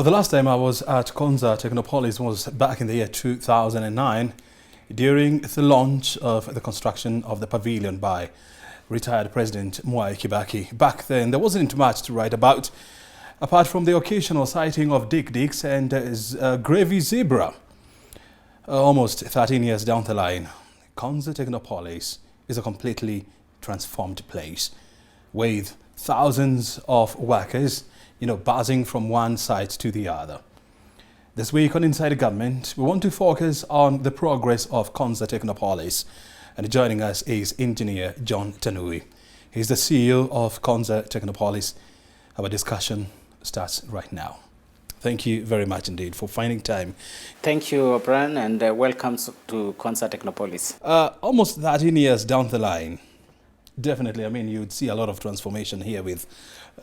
The last time I was at Konza, Technopolis, was back in the year 2009 during the launch of the construction of the pavilion by retired President Mwai Kibaki. Back then, there wasn't much to write about, apart from the occasional sighting of Dick and his gravy zebra. Almost 13 years down the line, Konza Technopolis is a completely transformed place with thousands of workers, buzzing from one side to the other. This week on Inside Government, we want to focus on the progress of Konza Technopolis. And joining us is Engineer John Tanui. He's the CEO of Konza Technopolis. Our discussion starts right now. Thank you very much indeed for finding time. Thank you, Brian, and welcome to Konza Technopolis. Almost 13 years down the line, definitely, you'd see a lot of transformation here with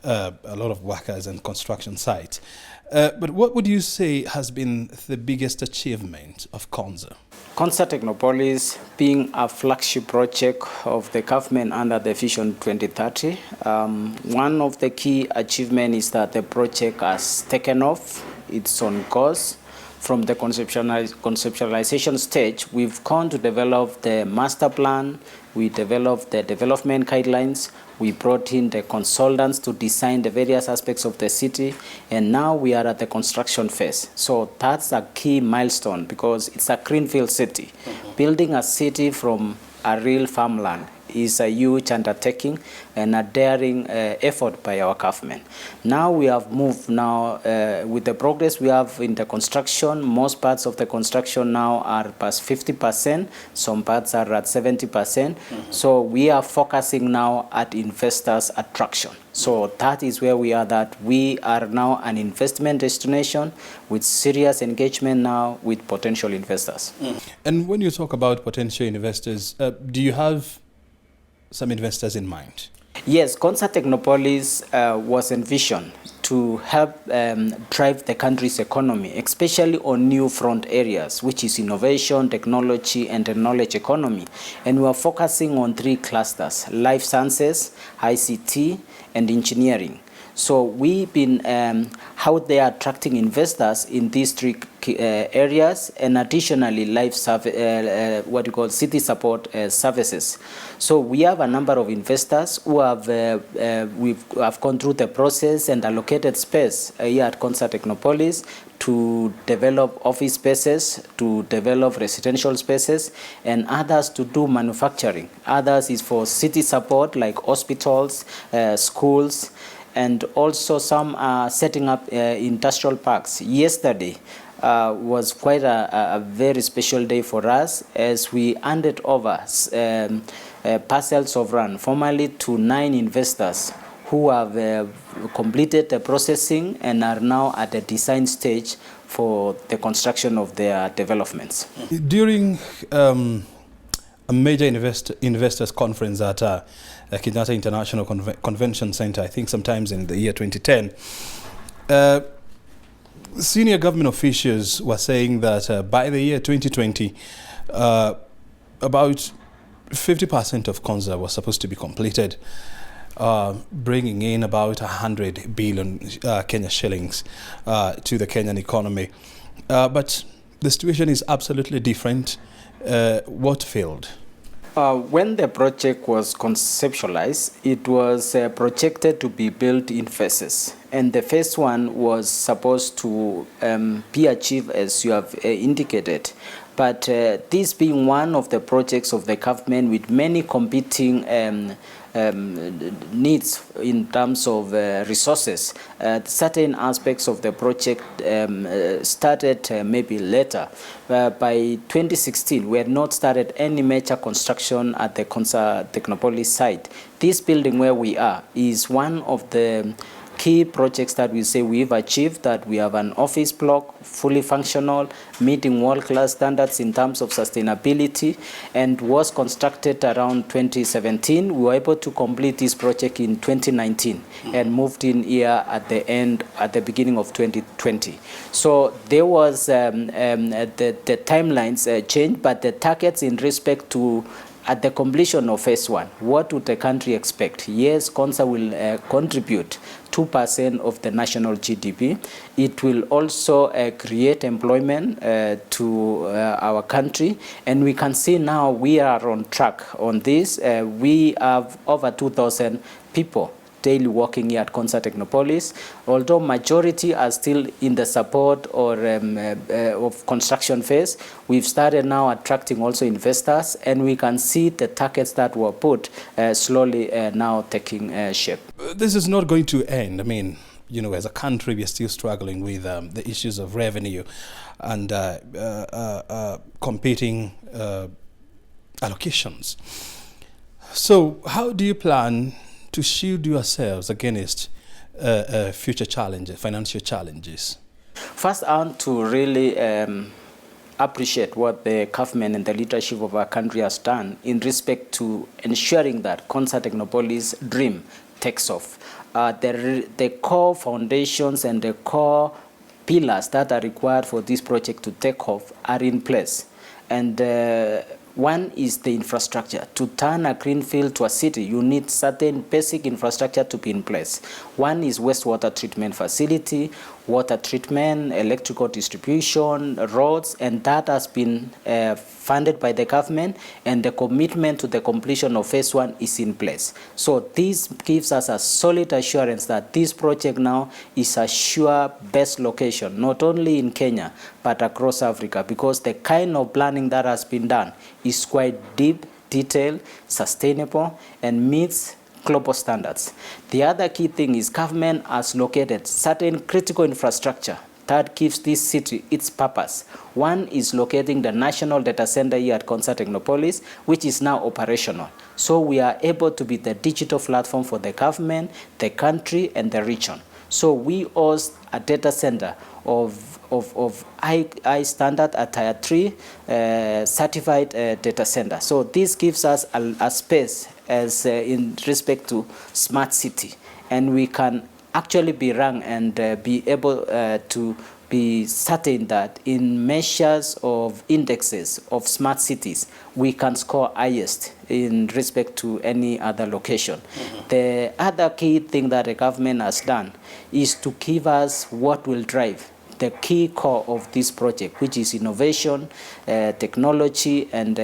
a lot of workers and construction sites. But what would you say has been the biggest achievement of Konza? Konza Technopolis being a flagship project of the government under the Vision 2030. One of the key achievements is that the project has taken off. It's on course. From the conceptualization stage, we've gone to develop the master plan, we developed the development guidelines, we brought in the consultants to design the various aspects of the city, and now we are at the construction phase. So that's a key milestone because it's a greenfield city. Building a city from a real farmland is a huge undertaking and a daring effort by our government. Now we have moved with the progress we have in the construction. Most parts of the construction now are past 50%, some parts are at 70%. So we are focusing now at investors' attraction. So that is where we are, that we are now an investment destination with serious engagement now with potential investors. And when you talk about potential investors, do you have some investors in mind? Yes, Konza Technopolis was envisioned to help drive the country's economy, especially on new front areas, which is innovation, technology, and the knowledge economy. And we are focusing on three clusters: life sciences, ICT, and engineering. So we've been out there attracting investors in these three areas, and additionally city support services. So we have a number of investors who have gone through the process and allocated space here at Konza Technopolis to develop office spaces, to develop residential spaces, and others to do manufacturing. Others is for city support like hospitals, schools, and also some are setting up industrial parks. Yesterday was quite a very special day for us as we handed over parcels of land formally to 9 investors who have completed the processing and are now at the design stage for the construction of their developments. During a major investors conference at Kenyatta International Convention Center, I think sometimes in the year 2010, senior government officials were saying that by the year 2020, about 50% of Konza was supposed to be completed, bringing in about 100 billion Kenya shillings to the Kenyan economy. But the situation is absolutely different. What failed? When the project was conceptualized, it was projected to be built in phases. And the first one was supposed to be achieved as you have indicated. But this being one of the projects of the government with many competing needs in terms of resources, certain aspects of the project started maybe later. By 2016, we had not started any major construction at the Konza Technopolis site. This building where we are is one of the key projects that we say we've achieved, that we have an office block, fully functional, meeting world-class standards in terms of sustainability, and was constructed around 2017. We were able to complete this project in 2019 and moved in here at the beginning of 2020. So there was the timelines changed, but the targets in respect to at the completion of phase 1, what would the country expect? Yes, Konza will contribute 2% of the national GDP. It will also create employment to our country, and we can see now we are on track on this. We have over 2,000 people daily working here at Konza Technopolis, although majority are still in the support or of construction phase. We've started now attracting also investors, and we can see the targets that were put slowly now taking shape. This is not going to end. I mean, you know, as a country, we are still struggling with the issues of revenue and competing allocations. So how do you plan to shield yourselves against future challenges, financial challenges? First, I want to really appreciate what the government and the leadership of our country has done in respect to ensuring that Konza Technopolis dream takes off. The core foundations and the core pillars that are required for this project to take off are in place. And one is the infrastructure. To turn a greenfield to a city, you need certain basic infrastructure to be in place. One is wastewater treatment facility, water treatment, electrical distribution, roads, and that has been funded by the government, and the commitment to the completion of phase 1 is in place. So this gives us a solid assurance that this project now is a sure best location, not only in Kenya, but across Africa, because the kind of planning that has been done is quite deep, detailed, sustainable, and meets global standards. The other key thing is government has located certain critical infrastructure that gives this city its purpose. One is locating the national data center here at Konza Technopolis, which is now operational. So we are able to be the digital platform for the government, the country, and the region. So we host a data center of high standard, a tier 3 certified data center. So this gives us a space as in respect to smart city, and we can actually be ranked and be able to be certain that in measures of indexes of smart cities, we can score highest in respect to any other location. The other key thing that the government has done is to give us what will drive the key core of this project, which is innovation, technology, and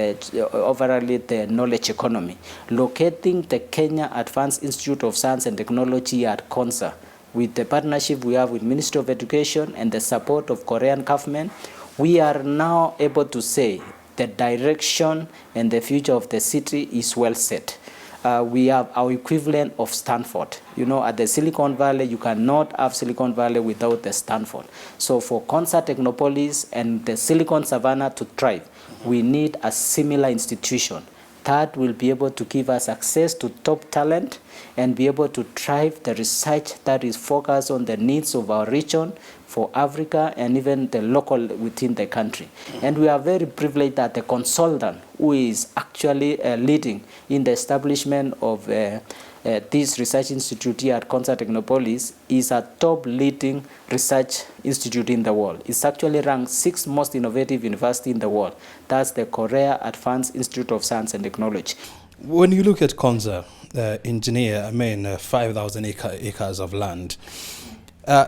overall the knowledge economy. Locating the Kenya Advanced Institute of Science and Technology at Konza, with the partnership we have with Ministry of Education and the support of Korean government, we are now able to say the direction and the future of the city is well set. We have our equivalent of Stanford. You know, at the Silicon Valley, you cannot have Silicon Valley without the Stanford. So for Konza Technopolis and the Silicon Savannah to thrive, we need a similar institution that will be able to give us access to top talent and be able to drive the research that is focused on the needs of our region, for Africa, and even the local within the country. And we are very privileged that the consultant who is actually leading in the establishment of this research institute here at Konza Technopolis is a top leading research institute in the world. It's actually ranked 6th most innovative university in the world. That's the Korea Advanced Institute of Science and Technology. When you look at Konza, engineer, 5,000 acres of land.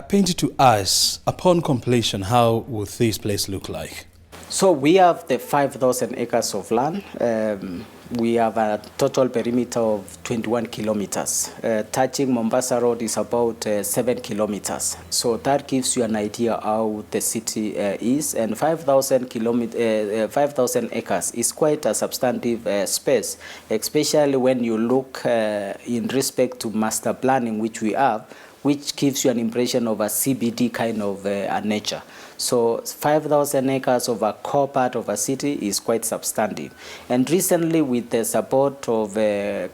Paint it to us, upon completion, how would this place look like? So we have the 5,000 acres of land. We have a total perimeter of 21 kilometers. Touching Mombasa Road is about 7 kilometers. So that gives you an idea how the city is. And 5,000 acres is quite a substantive space, especially when you look in respect to master planning, which we have, which gives you an impression of a CBD kind of a nature. So 5,000 acres of a core part of a city is quite substantive. And recently, with the support of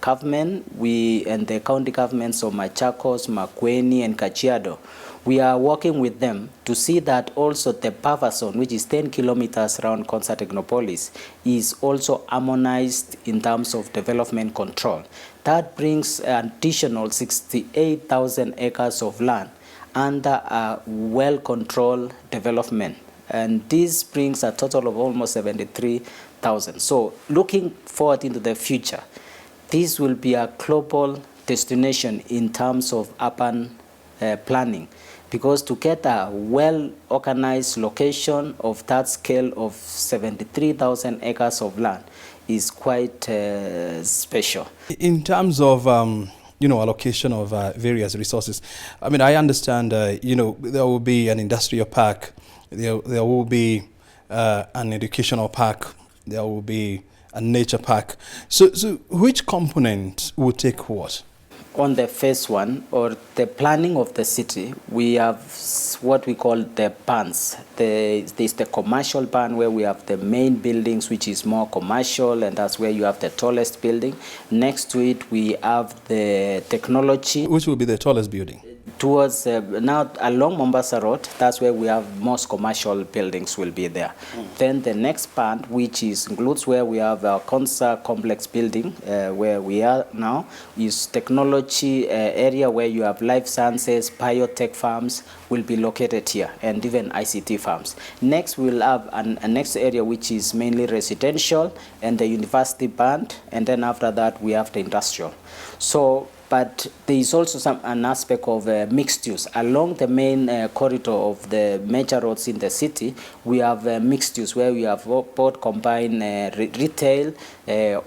government, we and the county governments of Machakos, Makueni, and Kajiado, we are working with them to see that also the buffer zone, which is 10 kilometers around Konza Technopolis, is also harmonized in terms of development control. That brings an additional 68,000 acres of land under a well-controlled development. And this brings a total of almost 100,000. So looking forward into the future, this will be a global destination in terms of urban planning, because to get a well-organized location of that scale of 73,000 acres of land is quite special. In terms of allocation of various resources, I mean, I understand there will be an industrial park, there will be an educational park, there will be a nature park. So which component will take what? On the phase one, or the planning of the city, we have what we call the bands. There's the commercial band, where we have the main buildings, which is more commercial, and that's where you have the tallest building. Next to it, we have the technology. Which will be the tallest building? Towards now along Mombasa Road, that's where we have most commercial buildings will be there. Then the next part, which includes where we have our Konza complex building, where we are now, is technology area, where you have life sciences, biotech farms will be located here, and even ICT farms. Next, we'll have a next area which is mainly residential and the university band, and then after that we have the industrial. So, but there is also an aspect of mixed use. Along the main corridor of the major roads in the city, we have mixed use, where we have both combined retail,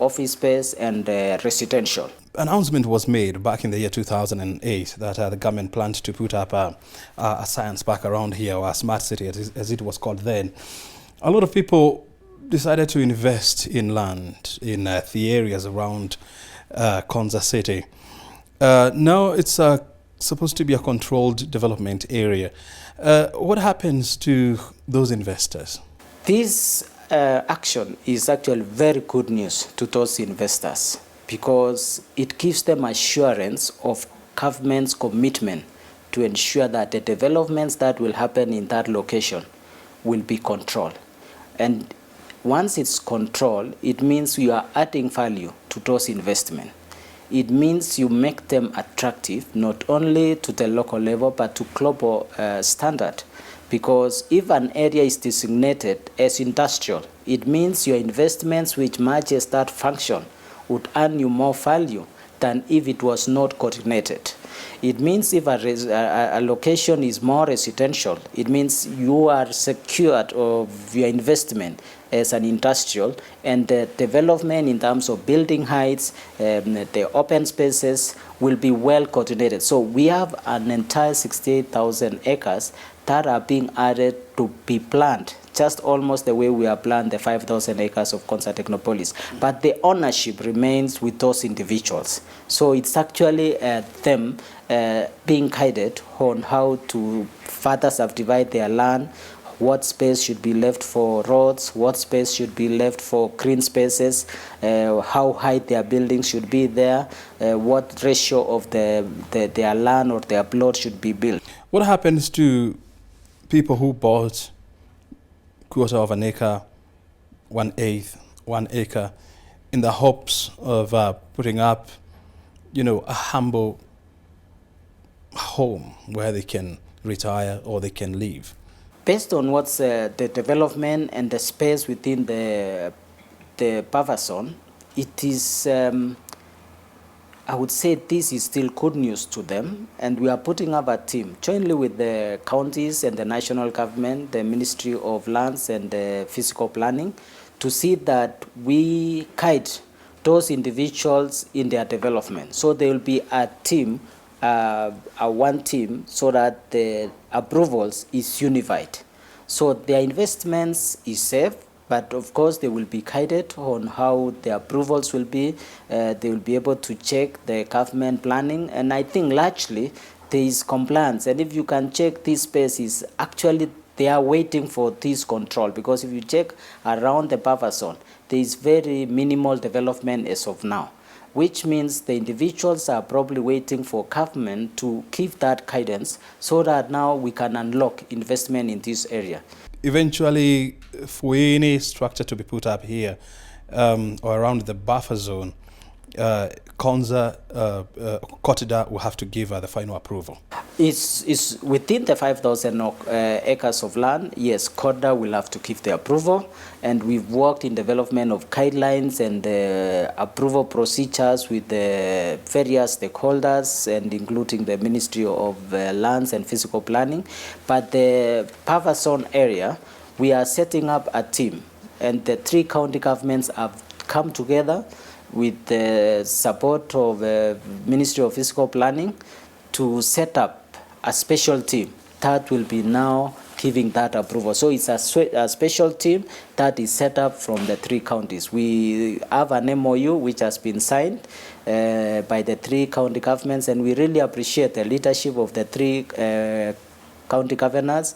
office space, and residential. Announcement was made back in the year 2008 that the government planned to put up a science park around here, or a smart city as it was called then. A lot of people decided to invest in land in the areas around Konza city. Now it's supposed to be a controlled development area. What happens to those investors? This action is actually very good news to those investors, because it gives them assurance of government's commitment to ensure that the developments that will happen in that location will be controlled. And once it's controlled, it means you are adding value to those investments. It means you make them attractive, not only to the local level, but to global standard. Because if an area is designated as industrial, it means your investments which matches that function would earn you more value than if it was not coordinated. It means if a location is more residential, it means you are secured of your investment as an industrial, and the development in terms of building heights, the open spaces will be well coordinated. So we have an entire 68,000 acres that are being added to be planned, just almost the way we have planned the 5,000 acres of Konza Technopolis. But the ownership remains with those individuals. So it's actually them being guided on how to further subdivide their land, what space should be left for roads, what space should be left for green spaces, how high their buildings should be there, what ratio of their land or their plot should be built. What happens to people who bought quarter of an acre, 1/8, 1 acre, in the hopes of putting up, a humble home where they can retire or they can live? Based on what's the development and the space within the buffer zone, it is, I would say this is still good news to them, and we are putting up a team jointly with the counties and the national government, the Ministry of Lands and Physical Planning, to see that we guide those individuals in their development. So there will be a team, one team, so that the approvals is unified. So their investments is safe, but of course they will be guided on how the approvals will be. They will be able to check the government planning, and I think largely there is compliance. And if you can check these spaces, actually they are waiting for this control, because if you check around the buffer zone, there is very minimal development as of now, which means the individuals are probably waiting for government to give that guidance so that now we can unlock investment in this area. Eventually, for any structure to be put up here or around the buffer zone, Konza, KoTDA will have to give the final approval? It's within the 5,000 acres of land. Yes, KoTDA will have to give the approval, and we've worked in development of guidelines and approval procedures with the various stakeholders, and including the Ministry of Lands and Physical Planning. But the buffer zone area, we are setting up a team, and the 3 county governments have come together with the support of the Ministry of Physical Planning to set up a special team that will be now giving that approval. So it's a special team that is set up from the 3 counties. We have an MOU which has been signed by the 3 county governments, and we really appreciate the leadership of the 3 county governors,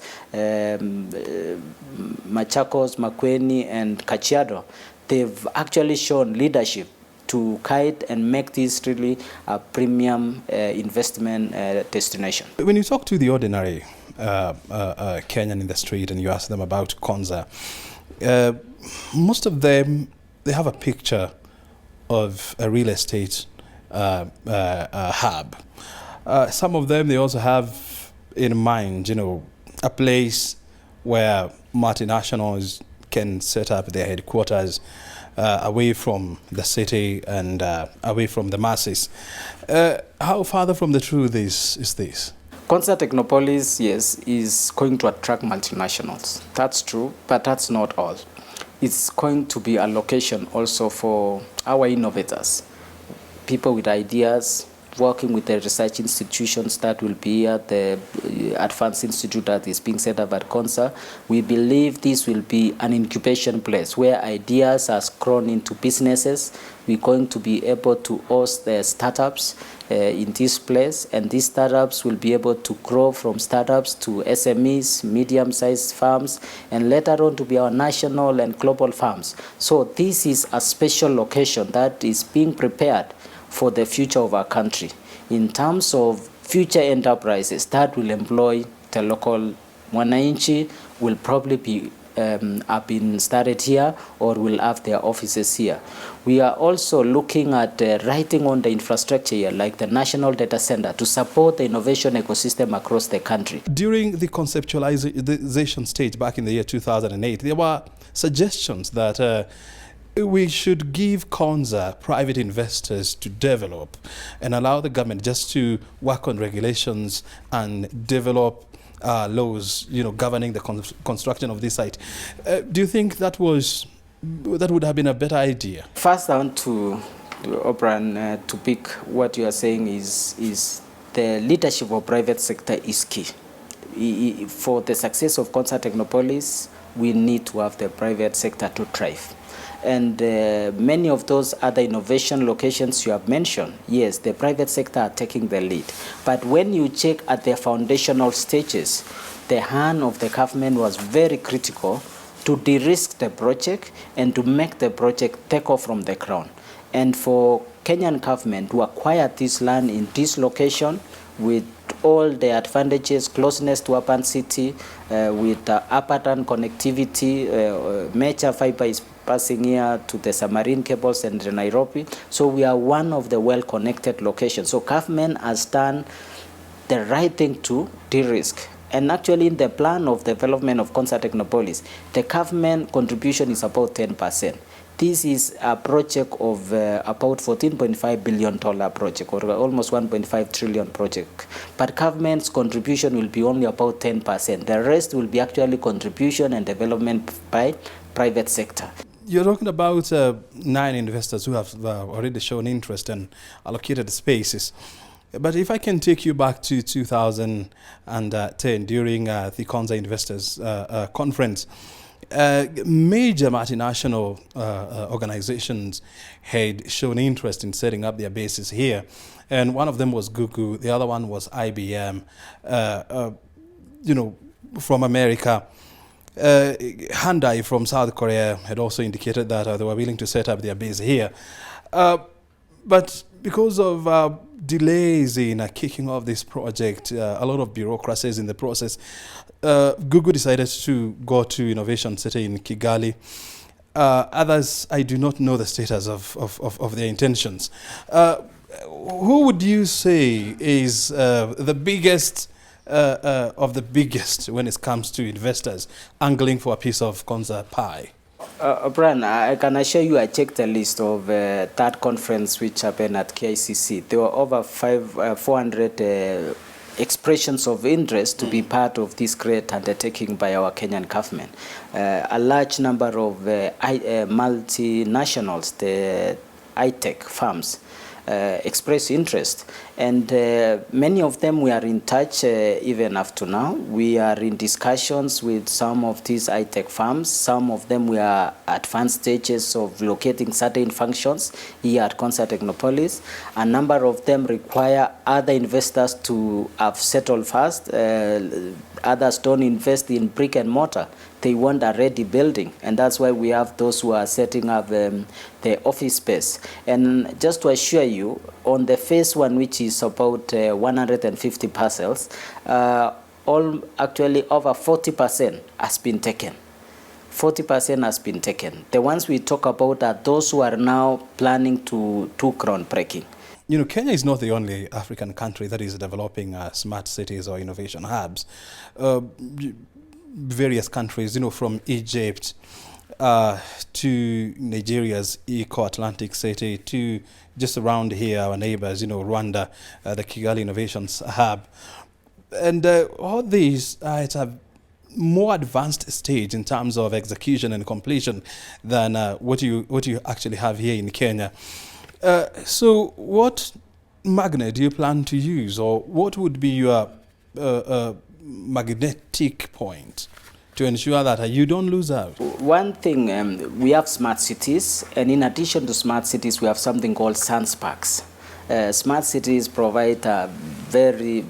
Machakos, Makueni, and Kajiado. They've actually shown leadership to guide and make this really a premium investment destination. When you talk to the ordinary Kenyan in the street and you ask them about Konza, most of them, they have a picture of a real estate hub. Some of them, they also have in mind, a place where multinationals can set up their headquarters away from the city and away from the masses. How farther from the truth is this? Konza Technopolis, yes, is going to attract multinationals. That's true, but that's not all. It's going to be a location also for our innovators, people with ideas, working with the research institutions that will be at the Advanced Institute that is being set up at Konza. We believe this will be an incubation place where ideas are grown into businesses. We're going to be able to host the startups in this place, and these startups will be able to grow from startups to SMEs, medium-sized farms, and later on to be our national and global farms. So this is a special location that is being prepared for the future of our country in terms of future enterprises that will employ the local wananchi, will probably be have been started here or will have their offices here. We are also looking at writing on the infrastructure here, like the National Data Center, to support the innovation ecosystem across the country. During the conceptualization stage back in the year 2008, there were suggestions that we should give Konza private investors to develop and allow the government just to work on regulations and develop laws, governing the construction of this site. Do you think that would have been a better idea? First, I want to Oprah, to pick what you are saying is the leadership of private sector is key. For the success of Konza Technopolis, we need to have the private sector to thrive. And many of those other innovation locations you have mentioned, yes, the private sector are taking the lead. But when you check at the foundational stages, the hand of the government was very critical to de-risk the project and to make the project take off from the ground. And for Kenyan government to acquire this land in this location with all the advantages, closeness to urban city, with urban connectivity, major fiber is passing here to the submarine cables and Nairobi. So we are one of the well-connected locations. So government has done the right thing to de-risk. And actually in the plan of development of Konza Technopolis, the government contribution is about 10%. This is a project of about $14.5 billion project, or almost 1.5 trillion project. But government's contribution will be only about 10%. The rest will be actually contribution and development by private sector. You're talking about 9 investors who have already shown interest and allocated spaces. But if I can take you back to 2010 during the Konza Investors Conference, major multinational organizations had shown interest in setting up their bases here. And one of them was Google, the other one was IBM, from America. Hyundai from South Korea had also indicated that they were willing to set up their base here. But because of delays in kicking off this project, a lot of bureaucracies in the process, Google decided to go to Innovation City in Kigali. Others, I do not know the status of their intentions. Who would you say is the biggest of the biggest when it comes to investors angling for a piece of Konza pie? Brian, I can assure you I checked the list of that conference which happened at KICC. There were over 400 expressions of interest to be part of this great undertaking by our Kenyan government. A large number of multinationals, the high-tech firms, express interest, and many of them we are in touch even up to now. We are in discussions with some of these high-tech firms. Some of them we are at advanced stages of locating certain functions here at Konza Technopolis. A number of them require other investors to have settled first. Others don't invest in brick and mortar. They want a ready building, and that's why we have those who are setting up the office space. And just to assure you, on the phase one, which is about 150 parcels, actually over 40% has been taken. 40% has been taken. The ones we talk about are those who are now planning to do groundbreaking. You know, Kenya is not the only African country that is developing smart cities or innovation hubs. Various countries, you know, from Egypt to Nigeria's Eco-Atlantic City to just around here, our neighbors, you know, Rwanda, the Kigali Innovations Hub. And all these are at a more advanced stage in terms of execution and completion than what you actually have here in Kenya. So what magnet do you plan to use, or what would be your magnetic point to ensure that you don't lose out? One thing, we have smart cities, and in addition to smart cities, we have something called science parks. Smart cities provide a very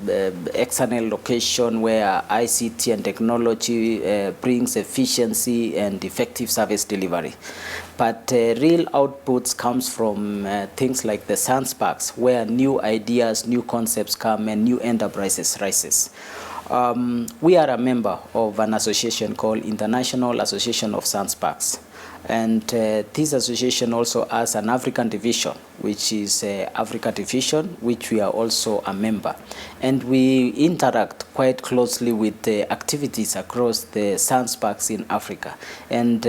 excellent location where ICT and technology brings efficiency and effective service delivery. But real outputs comes from things like the science parks, where new ideas, new concepts come and new enterprises rises. We are a member of an association called International Association of Science Parks. And this association also has an African division, which is Africa Division, which we are also a member. And we interact quite closely with the activities across the science parks in Africa. And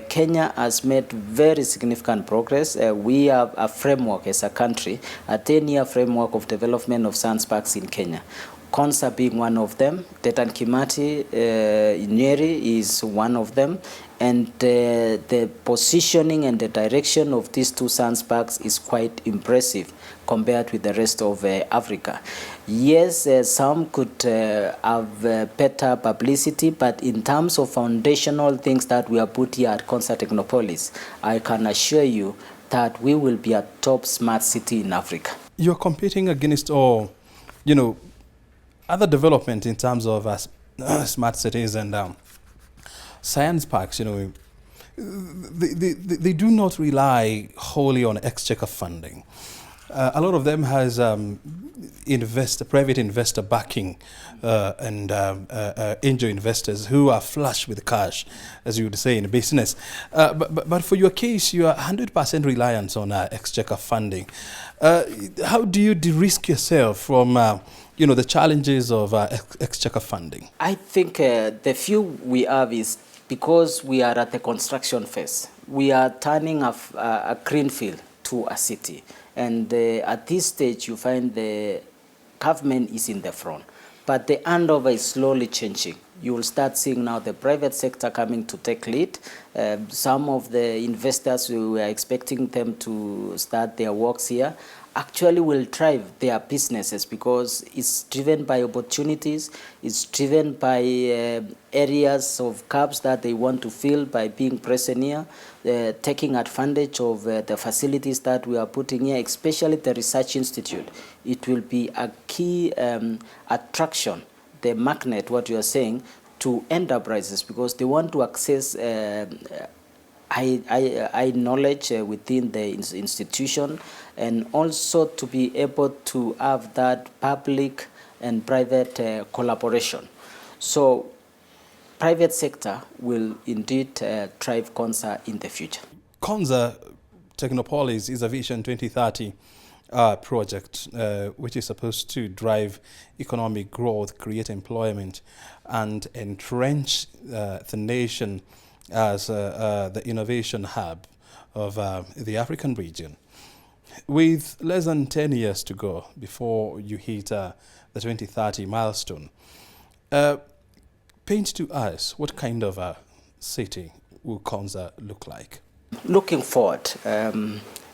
Kenya has made very significant progress. We have a framework as a country, a 10-year framework of development of science parks in Kenya. Konza being one of them, Dedan Kimathi in Nyeri is one of them, and the positioning and the direction of these two science parks is quite impressive compared with the rest of Africa. Yes, some could have better publicity, but in terms of foundational things that we are put here at Konza Technopolis, I can assure you that we will be a top smart city in Africa. You're competing against all, you know, other development in terms of smart cities and science parks. You know, they do not rely wholly on exchequer funding. A lot of them has private investor backing and angel investors who are flush with cash, as you would say in business. But for your case, you are 100% reliant on exchequer funding. How do you de-risk yourself from you know, the challenges of exchequer funding? I think the few we have is because we are at the construction phase. We are turning a greenfield to a city. And at this stage, you find the government is in the front. But the handover is slowly changing. You will start seeing now the private sector coming to take lead. Some of the investors, we were expecting them to start their works here, actually will drive their businesses because it's driven by opportunities, it's driven by areas of gaps that they want to fill by being present here, taking advantage of the facilities that we are putting here, especially the Research Institute. It will be a key attraction, the magnet, what you are saying, to enterprises because they want to access high knowledge within the institution, and also to be able to have that public and private collaboration. So private sector will indeed drive Konza in the future. Konza Technopolis is a Vision 2030 project which is supposed to drive economic growth, create employment, and entrench the nation as the innovation hub of the African region. With less than 10 years to go before you hit the 2030 milestone, paint to us what kind of a city will Konza look like? Looking forward,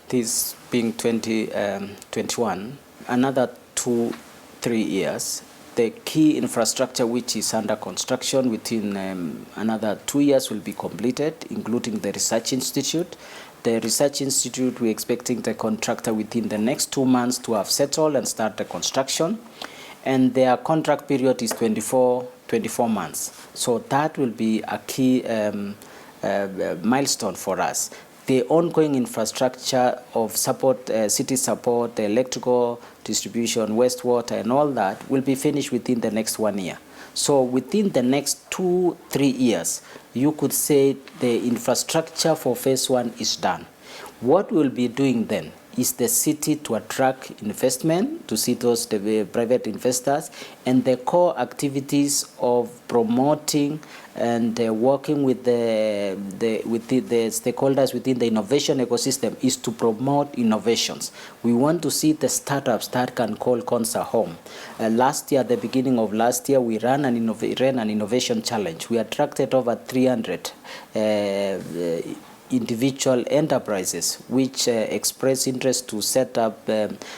this being 2021, another 2-3 years, the key infrastructure which is under construction within another 2 years will be completed, including the research institute. The research institute, we're expecting the contractor within the next 2 months to have settled and start the construction. And their contract period is 24 months. So that will be a key milestone for us. The ongoing infrastructure of support, city support, the electrical distribution, wastewater, and all that will be finished within the next 1 year. So within the next 2-3 years, you could say the infrastructure for phase 1 is done. What we'll be doing then is the city to attract investment, to see those private investors, and the core activities of promoting and working with the stakeholders within the innovation ecosystem is to promote innovations. We want to see the startups that can call Konza home. Last year, at the beginning of last year, we ran an innovation challenge. We attracted over 300 individual enterprises which express interest to set up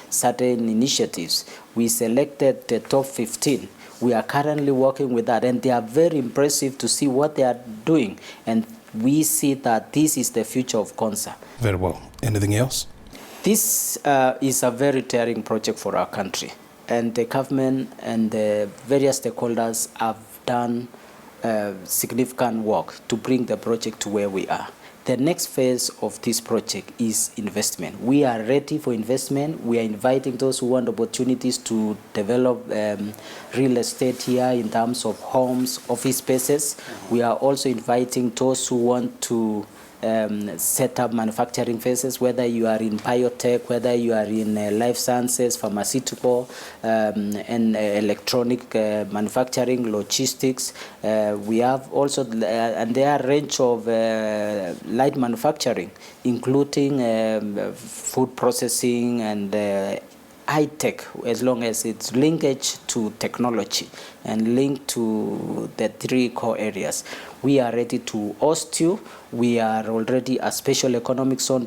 certain initiatives. We selected the top 15. We are currently working with that, and they are very impressive to see what they are doing, and we see that this is the future of Konza. Very well. Anything else? This is a very daring project for our country, and the government and the various stakeholders have done significant work to bring the project to where we are. The next phase of this project is investment. We are ready for investment. We are inviting those who want opportunities to develop real estate here in terms of homes, office spaces. We are also inviting those who want to set up manufacturing phases, whether you are in biotech, whether you are in life sciences, pharmaceutical, and electronic manufacturing, logistics. We have also, and there are a range of light manufacturing, including food processing and high tech, as long as it's linkage to technology and linked to the 3 core areas. We are ready to host you. We are already a special economic zone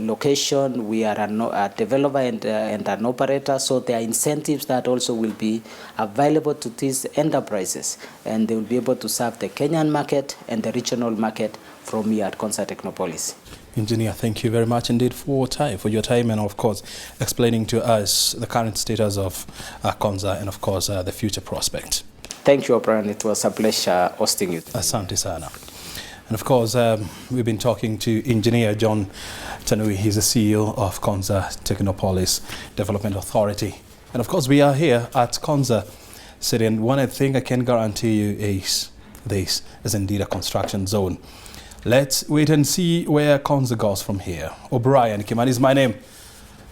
location. We are a developer and an operator, so there are incentives that also will be available to these enterprises, and they will be able to serve the Kenyan market and the regional market from here at Konza Technopolis. Engineer, thank you very much indeed for your time, and of course explaining to us the current status of Konza and of course the future prospect. Thank you, O'Brien. It was a pleasure hosting you. Asante sana. And of course, we've been talking to Engineer John Tanui. He's the CEO of Konza Technopolis Development Authority. And of course, we are here at Konza City, and one thing I can guarantee you is this is indeed a construction zone. Let's wait and see where Konza goes from here. O'Brien Kimani is my name.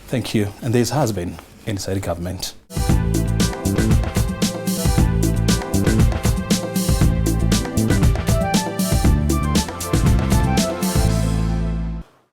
Thank you. And this has been Inside Government.